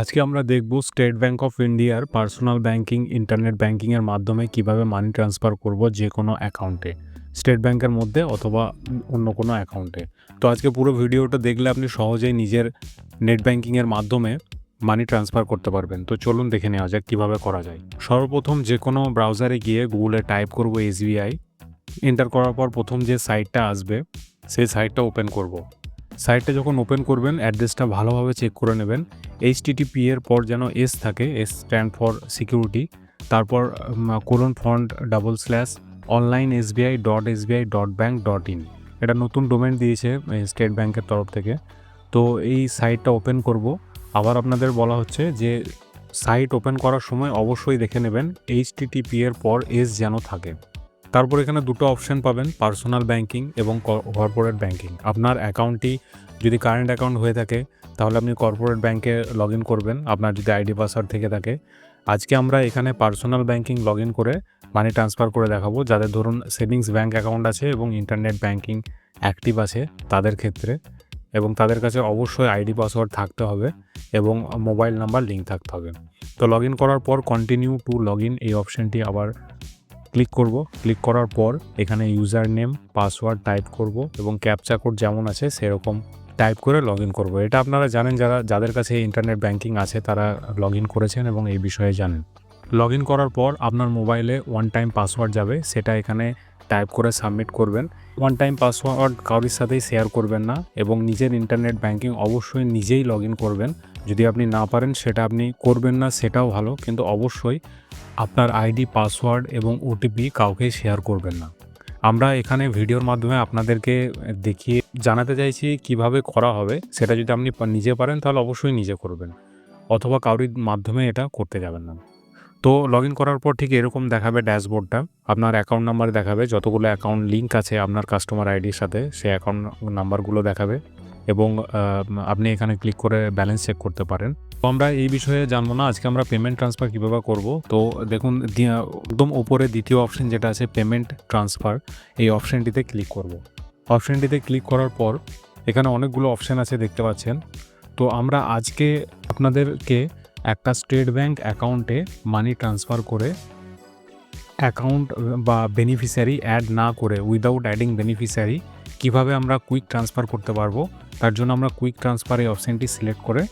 আজকে আমরা দেখব স্টেট ব্যাংক অফ ইন্ডিয়ার পার্সোনাল ব্যাংকিং ইন্টারনেট ব্যাংকিংয়ের মাধ্যমে কিভাবে মানি ট্রান্সফার করব যে কোনো অ্যাকাউন্টে, স্টেট ব্যাংকের মধ্যে অথবা অন্য কোনো অ্যাকাউন্টে। তো আজকে পুরো ভিডিওটা দেখলে আপনি সহজেই নিজের নেট ব্যাংকিংয়ের মাধ্যমে মানি ট্রান্সফার করতে পারবেন। তো চলুন দেখে নেওয়া যাক কীভাবে করা যায়। সর্বপ্রথম যে কোনো ব্রাউজারে গিয়ে গুগলে টাইপ করব SBI। এন্টার করার পর প্রথম যে সাইটটা আসবে সেই সাইটটা ওপেন করব। সাইটটা যখন ওপেন করবেন অ্যাড্রেসটা ভালোভাবে চেক করে নেবেন। HTTP এর পর যেন এস থাকে, এস স্ট্যান্ড ফর সিকিউরিটি, তারপর :online.sbi.sbi.bank.in। এটা নতুন ডোমেন দিয়েছে স্টেট ব্যাংকের তরফ থেকে। তো এই সাইটটা ওপেন করব। আবার আপনাদের বলা হচ্ছে যে সাইট ওপেন করার সময় অবশ্যই দেখে নেবেন HTTP এর পর এস যেন থাকে। তারপর এখানে দুটো অপশন পাবেন, পার্সোনাল ব্যাংকিং এবং কর্পোরেট ব্যাংকিং। আপনার অ্যাকাউন্টটি যদি কারেন্ট অ্যাকাউন্ট হয়ে থাকে তাহলে আপনি কর্পোরেট ব্যাংকে লগ ইন করবেন, আপনার যদি আইডি পাসওয়ার্ড থেকে থাকে। আজকে আমরা এখানে পার্সোনাল ব্যাংকিং লগ ইন করে মানি ট্রান্সফার করে দেখাবো, যাদের ধরুন সেভিংস ব্যাংক অ্যাকাউন্ট আছে এবং ইন্টারনেট ব্যাংকিং অ্যাক্টিভ আছে তাদের ক্ষেত্রে, এবং তাদের কাছে অবশ্যই আইডি পাসওয়ার্ড থাকতে হবে এবং মোবাইল নাম্বার লিঙ্ক থাকতে হবে। তো লগ ইন করার পর কন্টিনিউ টু লগ ইন এই অপশানটি আবার ক্লিক করব। ক্লিক করার পর এখানে ইউজার নেম পাসওয়ার্ড টাইপ করব এবং ক্যাপচা কোড যেমন আছে সেরকম টাইপ করে লগ ইন করবো। এটা আপনারা জানেন, যাদের কাছে ইন্টারনেট ব্যাংকিং আছে তারা লগ ইন করেছেন এবং এই বিষয়ে জানেন। লগ ইন করার পর আপনার মোবাইলে ওয়ান টাইম পাসওয়ার্ড যাবে, সেটা এখানে টাইপ করে সাবমিট করবেন। ওয়ান টাইম পাসওয়ার্ড কারোর সাথেই শেয়ার করবেন না এবং নিজের ইন্টারনেট ব্যাংকিং অবশ্যই নিজেই লগ ইন করবেন। যদি আপনি না পারেন সেটা আপনি করবেন না, সেটাও ভালো, কিন্তু অবশ্যই আপনার আইডি পাসওয়ার্ড এবং ওটিপি কাউকে শেয়ার করবেন না। আমরা এখানে ভিডিওর মাধ্যমে আপনাদেরকে দেখিয়ে জানাতে চাইছি কিভাবে করা হবে। সেটা যদি আপনি নিজে পারেন তাহলে অবশ্যই নিজে করবেন, অথবা কারোর মাধ্যমে এটা করতে যাবেন না। তো লগ ইন করার পর ঠিক এরকম দেখাবে ড্যাশবোর্ডটা। আপনার অ্যাকাউন্ট নাম্বার দেখাবে, যতগুলো অ্যাকাউন্ট লিঙ্ক আছে আপনার কাস্টমার আইডির সাথে সেই অ্যাকাউন্ট নাম্বারগুলো দেখাবে এবং আপনি এখানে ক্লিক করে ব্যালেন্স চেক করতে পারেন। তো আমরা এই বিষয়ে জানবো না, আজকে আমরা পেমেন্ট ট্রান্সফার কীভাবে করব। তো দেখুন একদম ওপরে দ্বিতীয় অপশন যেটা আছে পেমেন্ট ট্রান্সফার, এই অপশানটিতে ক্লিক করব। অপশানটিতে ক্লিক করার পর এখানে অনেকগুলো অপশান আছে দেখতে পাচ্ছেন। তো আমরা আজকে আপনাদেরকে একটা স্টেট ব্যাংক অ্যাকাউন্টে মানি ট্রান্সফার করে অ্যাকাউন্ট বা বেনিফিশিয়ারি অ্যাড না করে উইদাউট অ্যাডিং বেনিফিশিয়ারি কীভাবে আমরা কুইক ট্রান্সফার করতে পারবো, তার জন্য আমরা কুইক ট্রান্সফার এই অপশানটি সিলেক্ট করে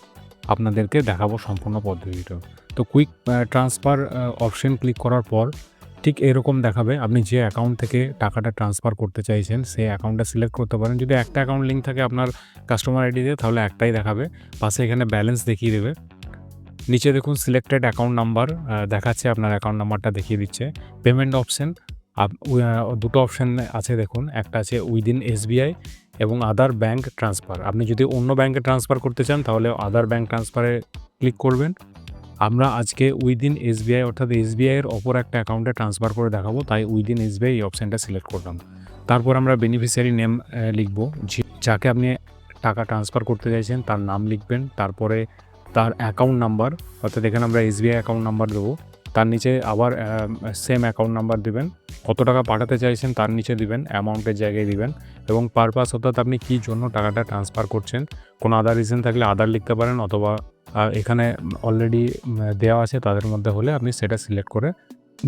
আপনাদেরকে দেখাবো সম্পূর্ণ পদ্ধতিটা। তো কুইক ট্রান্সফার অপশান ক্লিক করার পর ঠিক এরকম দেখাবে। আপনি যে অ্যাকাউন্ট থেকে টাকাটা ট্রান্সফার করতে চাইছেন সেই অ্যাকাউন্টটা সিলেক্ট করতে পারেন। যদি একটা অ্যাকাউন্ট লিঙ্ক থাকে আপনার কাস্টমার আইডি দিয়ে তাহলে একটাই দেখাবে, পাশে এখানে ব্যালেন্স দেখিয়ে দেবে। নিচে দেখুন সিলেক্টেড অ্যাকাউন্ট নাম্বার দেখাচ্ছে, আপনার অ্যাকাউন্ট নাম্বারটা দেখিয়ে দিচ্ছে। পেমেন্ট অপশান দুটো অপশান আছে দেখুন, একটা আছে উইদিন SBI এবং আদার ব্যাঙ্ক ট্রান্সফার। আপনি যদি অন্য ব্যাঙ্কে ট্রান্সফার করতে চান তাহলে আদার ব্যাঙ্ক ট্রান্সফারে ক্লিক করবেন। আমরা আজকে উইদিন SBI অর্থাৎ SBI এর অপর একটা অ্যাকাউন্টে ট্রান্সফার করে দেখাবো, তাই উইদিন SBI এই অপশানটা সিলেক্ট করলাম। তারপর আমরা বেনিফিশিয়ারি নেম লিখব, যাকে আপনি টাকা ট্রান্সফার করতে চাইছেন তার নাম লিখবেন। তারপরে তার অ্যাকাউন্ট নাম্বার, অর্থাৎ এখানে আমরা SBI অ্যাকাউন্ট নাম্বার দেবো, তার নিচে আবার সেম অ্যাকাউন্ট নাম্বার দেবেন। কত টাকা পাঠাতে চাইছেন তার নিচে দিবেন, অ্যামাউন্টের জায়গায় দিবেন এবং পারপাস অর্থাৎ আপনি কী জন্য টাকাটা ট্রান্সফার করছেন। কোনো আদার রিজন থাকলে আদার লিখতে পারেন, অথবা এখানে অলরেডি দেওয়া আছে তাদের মধ্যে হলে আপনি সেটা সিলেক্ট করে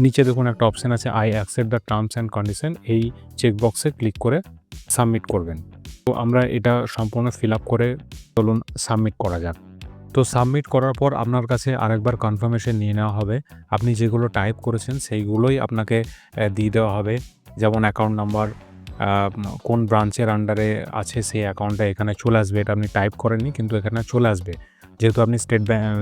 নিচে দেখুন একটা অপশান আছে I accept the terms and condition, এই চেকবক্সে ক্লিক করে সাবমিট করবেন। তো আমরা এটা সম্পূর্ণ ফিল আপ করে চলুন সাবমিট করা যাক। তো সাবমিট করার পর আপনার কাছে আরেকবার কনফার্মেশন নিয়ে নেওয়া হবে। আপনি যেগুলো টাইপ করেছেন সেইগুলোই আপনাকে দিয়ে দেওয়া হবে, যেমন অ্যাকাউন্ট নাম্বার, কোন ব্রাঞ্চের আন্ডারে আছে সেই অ্যাকাউন্টটা এখানে চলে আসবে। এটা আপনি টাইপ করেননি কিন্তু এখানে চলে আসবে, যেহেতু আপনি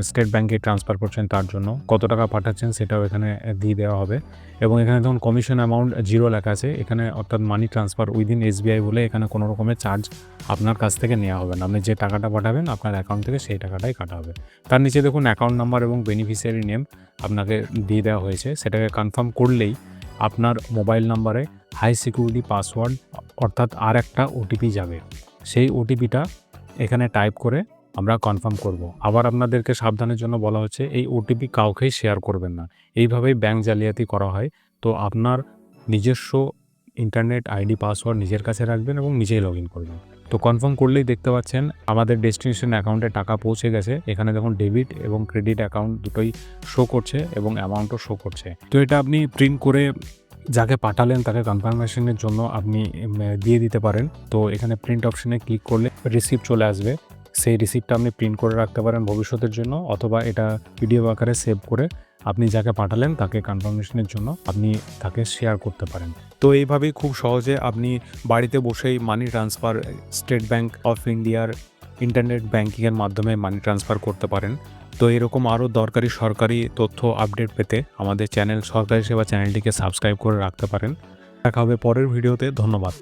স্টেট ব্যাংকে ট্রান্সফার করছেন তার জন্য। কত টাকা পাঠাচ্ছেন সেটাও এখানে দিয়ে দেওয়া হবে এবং এখানে যখন কমিশন অ্যামাউন্ট 0 লেখা আছে এখানে, অর্থাৎ মানি ট্রান্সফার উইদিন SBI বলে এখানে কোনো রকমের চার্জ আপনার কাছ থেকে নেওয়া হবে না। আপনি যে টাকাটা পাঠাবেন আপনার অ্যাকাউন্ট থেকে সেই টাকাটাই কাটা হবে। তার নিচে দেখুন অ্যাকাউন্ট নাম্বার এবং বেনিফিশিয়ারি নেম আপনাকে দিয়ে দেওয়া হয়েছে, সেটাকে কনফার্ম করলেই আপনার মোবাইল নাম্বারে হাই সিকিউরিটি পাসওয়ার্ড অর্থাৎ আর একটা OTP যাবে। সেই OTPটা এখানে টাইপ করে আমরা কনফার্ম করব। আবার আপনাদেরকে সাবধানের জন্য বলা হচ্ছে এই OTP কাউকেই শেয়ার করবেন না। এইভাবেই ব্যাংক জালিয়াতি করা হয়। তো আপনার নিজস্ব ইন্টারনেট আইডি পাসওয়ার্ড নিজের কাছে রাখবেন এবং নিজেই লগ ইন করবেন। তো কনফার্ম করলেই দেখতে পাচ্ছেন আমাদের ডেস্টিনেশন অ্যাকাউন্টে টাকা পৌঁছে গেছে। এখানে দেখুন ডেবিট এবং ক্রেডিট অ্যাকাউন্ট দুটোই শো করছে এবং অ্যামাউন্টও শো করছে। তো এটা আপনি প্রিন্ট করে যাকে পাঠালেন তাকে কনফার্মেশনের জন্য আপনি দিয়ে দিতে পারেন। তো এখানে প্রিন্ট অপশনে ক্লিক করলে রিসিপ্ট চলে আসবে। সেই রিসিপ্টটা আপনি প্রিন্ট করে রাখতে পারেন ভবিষ্যতের জন্য, অথবা এটা পিডিএফ আকারে সেভ করে আপনি যাকে পাঠালেন তাকে কনফার্মেশনের জন্য আপনি তাকে শেয়ার করতে পারেন। তো এইভাবেই খুব সহজে আপনি বাড়িতে বসেই money transfer state bank of ইন্ডিয়ার ইন্টারনেট ব্যাঙ্কিংয়ের মাধ্যমে মানি ট্রান্সফার করতে পারেন। তো এরকম আরও দরকারি সরকারি তথ্য আপডেট পেতে আমাদের চ্যানেল সরকারি সেবা চ্যানেলটিকে সাবস্ক্রাইব করে রাখতে পারেন। দেখা হবে পরের ভিডিওতে। ধন্যবাদ।